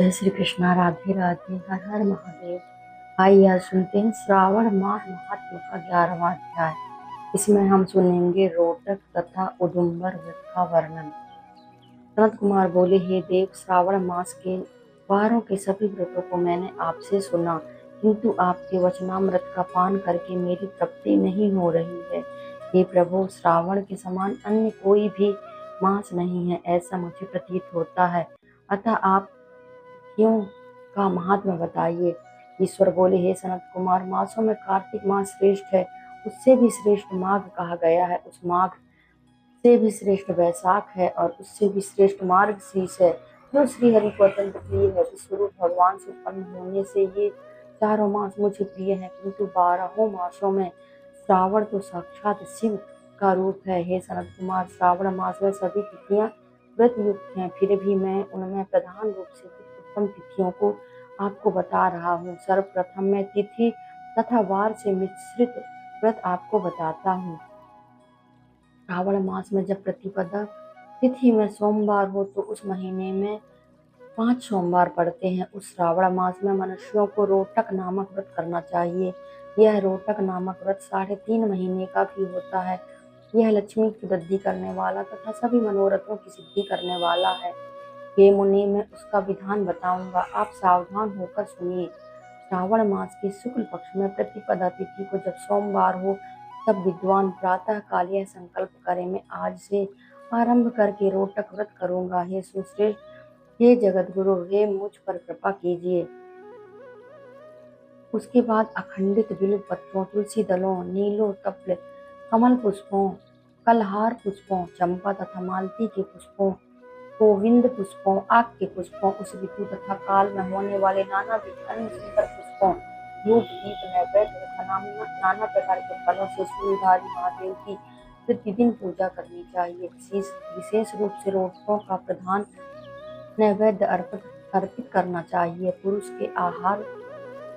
जय श्री कृष्णा। राधे राधे। हर हर महादेव। आइए आज सुनते हैं श्रावण माह महात्म का 11वां अध्याय। इसमें हम सुनेंगे रोटक तथा उदुम्बर व्रत का वर्णन। सनत कुमार बोले, हे देव, श्रावण मास के वारों के सभी व्रतों को मैंने आपसे सुना, किंतु आपके वचनामृत का पान करके मेरी तृप्ति नहीं हो रही है। हे प्रभु, श्रावण के समान अन्य कोई भी मास नहीं है, ऐसा मुझे प्रतीत होता है। अतः आप क्यों का महात्मा बताइए। ईश्वर बोले, हे सनत कुमार, मासों में कार्तिक मास श्रेष्ठ है, उससे भी श्रेष्ठ माघ कहा गया है, उस माघ से भी श्रेष्ठ वैशाख है, और उससे भी श्रेष्ठ मार्गशीर्ष है, जो श्री हरि को अत्यंत प्रिय है। विश्वरूप भगवान से उत्पन्न होने से ये चारों मास मुझे प्रिय है, किंतु 12 मासों में श्रावण तो साक्षात शिव का रूप है। हे सनत कुमार, श्रावण मास में सभी तिथियां व्रत युक्त हैं, फिर भी मैं उनमें प्रधान रूप से कुछ उत्तम तिथियों को आपको बता रहा हूँ। सर्वप्रथम मैं तिथि तथा वार से मिश्रित व्रत आपको बताता हूँ। श्रावण मास में जब प्रतिपदा तिथि में सोमवार हो तो उस महीने में 5 सोमवार पड़ते हैं। उस श्रावण मास में मनुष्यों को रोटक नामक व्रत करना चाहिए। यह रोटक नामक व्रत 3.5 महीने का भी होता है। यह लक्ष्मी की वृद्धि करने वाला तथा सभी मनोरथों की सिद्धि करने वाला है। हे मुनि, मैं उसका विधान बताऊंगा, आप सावधान होकर सुनिए। श्रावण मास के शुक्ल पक्ष में प्रतिपदा तिथि को जब सोमवार हो, तब विद्वान प्रातः काल यह संकल्प करे, मैं आज से आरंभ करके रोटक व्रत करूंगा। हे सुश्रेष्ठ, हे जगत गुरु, हे मुझ पर कृपा कीजिए। उसके बाद अखंडित बिल्व पत्रों, तुलसी दलों, नीलो तप्ल, कमल पुष्पों, कलहार पुष्पों, चंपा तथा मालती के पुष्पों, गोविंद पुष्पों, आग के पुष्पों, उस ऋतु तथा काल में होने वाले नाना अन्य सुंदर पुष्पों, धूप दीप नैवेद्य तथा नाना प्रकार के फलों से सूर्यधारी महादेव की प्रतिदिन पूजा करनी चाहिए। विशेष रूप से रोटकों का प्रधान नैवेद्य अर्पित करना चाहिए। पुरुष के आहार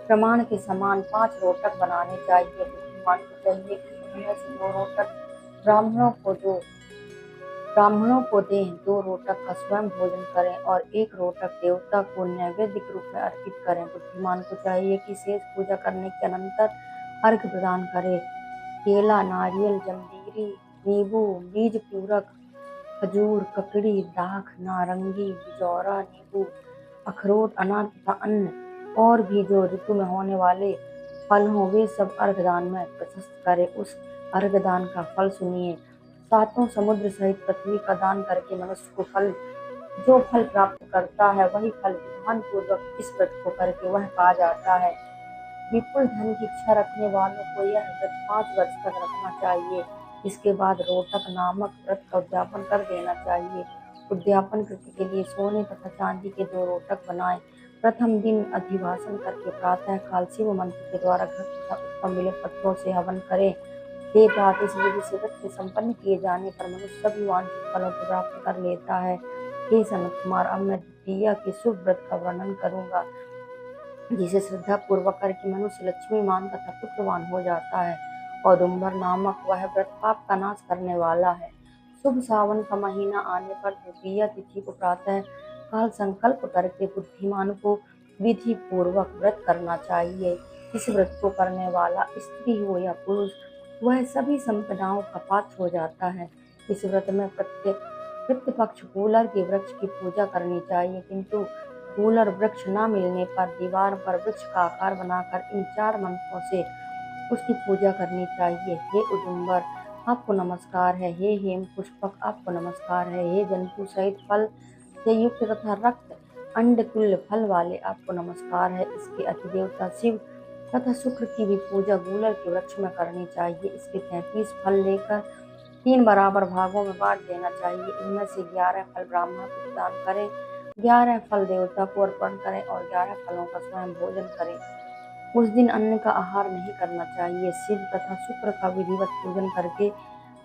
प्रमाण के समान 5 रोटक बनाने चाहिए। बुद्धिमान को चाहिए कि उनमें से 2 रोटक ब्राह्मणों को दें, 2 रोटक का स्वयं भोजन करें और 1 रोटक देवता को नैवेद्य के रूप में अर्पित करें। बुद्धिमान को चाहिए कि शेष पूजा करने के अनंतर अर्घ्य प्रदान करें। केला, नारियल, जंबीरी, नींबू, बीज पूरक, खजूर, ककड़ी, दाख, नारंगी, बिजौरा, नींबू, अखरोट, अनार तथा अन्य और भी जो ऋतु में होने वाले फल हों, वे सब अर्घदान में प्रशस्त करे। उस अर्घदान का फल सुनिए। 7 समुद्र सहित पृथ्वी का दान करके मनुष्य को जो फल प्राप्त करता है, वही फल विधान पूर्वक इस व्रत को करके वह पा जाता है। विपुल धन की इच्छा रखने वालों को यह व्रत 5 वर्ष तक रखना चाहिए। इसके बाद रोटक नामक व्रत का उद्यापन कर देना चाहिए। उद्यापन कृति के लिए सोने तथा चांदी के 2 रोटक बनाएं। प्रथम दिन अधिवासन करके प्रातः काल शिव मंत्र के द्वारा घृत तथा उत्तम बिल्व पत्रों से हवन करें। इस विधि से व्रत के संपन्न किए जाने पर मनुष्य सभी वांछित फलों को प्राप्त कर लेता है। हे सनत कुमार, अब मैं द्वितीया के शुभ व्रत का वर्णन करूंगा, जिसे श्रद्धा पूर्वक करके मनुष्य लक्ष्मीमान तथा पुत्रवान हो जाता है। औदुम्बर नामक वह व्रत पाप का नाश करने वाला है। शुभ सावन का महीना आने पर द्वितीया तिथि को प्रातः काल संकल्प करके बुद्धिमान को विधि पूर्वक व्रत करना चाहिए। इस व्रत को करने वाला स्त्री हो या पुरुष, वह सभी संपदाओं का पात्र हो जाता है। इस व्रत में पितृपक्ष कूलर के वृक्ष की पूजा करनी चाहिए, किंतु कूलर वृक्ष न मिलने पर दीवार पर वृक्ष का आकार बनाकर इन 4 मंत्रों से उसकी पूजा करनी चाहिए। हे उदुम्बर, आपको नमस्कार है। हे हेम पुष्पक, आपको नमस्कार है। हे जंतु सहित फल से युक्त तथा रक्त अंड तुल्य फल वाले, आपको नमस्कार है। इसके अधिदेवता शिव तथा शुक्र की भी पूजा गूलर के वृक्ष में करनी चाहिए। इसके 33 फल लेकर 3 बराबर भागों में बांट देना चाहिए। इनमें से 11 फल ब्राह्मण को प्रदान करें, 11 फल देवता को अर्पण करें और 11 फलों का स्वयं भोजन करें। उस दिन अन्न का आहार नहीं करना चाहिए। शिव तथा शुक्र का विधिवत पूजन करके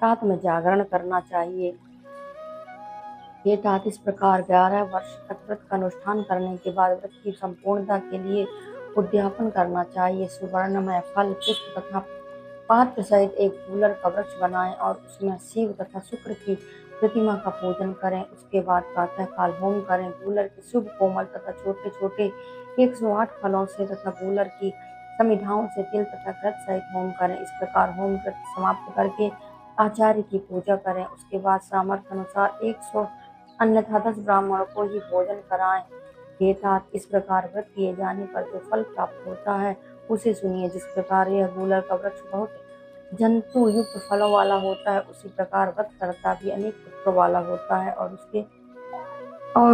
रात में जागरण करना चाहिए। ये तात इस प्रकार 11 वर्ष तक व्रत का अनुष्ठान करने के बाद व्रत की संपूर्णता के लिए उद्यापन करना चाहिए। सुवर्णमय फल, पुष्प तथा पात्र सहित एक कूलर का वृक्ष बनाएं और उसमें शिव तथा शुक्र की प्रतिमा का पूजन करें। उसके बाद प्रातःकाल होम करें। गूलर के शुभ कोमल तथा छोटे छोटे 108 फलों से तथा गूलर की समिधाओं से तिल तथा घृत सहित होम करें। इस प्रकार होम व्रत समाप्त करके आचार्य की पूजा करें। उसके बाद सामर्थ्य अनुसार 100 अन्यथा 10 ब्राह्मणों को ही भोजन कराएं। हे तात, इस प्रकार व्रत किए जाने पर जो फल प्राप्त होता है उसे सुनिए। जिस प्रकार यह गूलर का वृक्ष बहुत जंतु युक्त फलों वाला होता है, उसी प्रकार व्रत करता भी अनेक पुत्रों वाला होता है और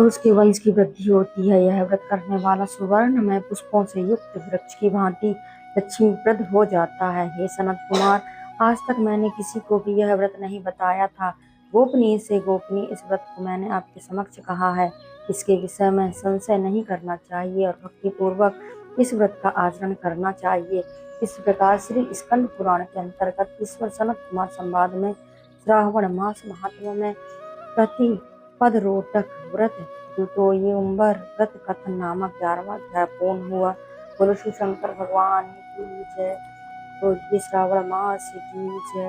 उसके वंश की वृद्धि होती है। यह व्रत करने वाला सुवर्णमय पुष्पों से युक्त वृक्ष की भांति लक्ष्मीप्रद हो जाता है। हे सनत कुमार, आज तक मैंने किसी को भी यह व्रत नहीं बताया था। गोपनीय से गोपनीय इस व्रत को मैंने आपके समक्ष कहा है। इसके विषय में संशय नहीं करना चाहिए और भक्ति पूर्वक इस व्रत का आचरण करना चाहिए। इस प्रकार श्री स्कंद पुराण के अंतर्गत ईश्वर सनत कुमार संवाद में श्रावण मास महात्म्य में प्रतिपद रोटक व्रत द्वितीयोंबर व्रत कथन नामक 11वां अध्याय पूर्ण हुआ। बोलो शिव शंकर भगवान की जय। तो ये श्रावण मास की जय।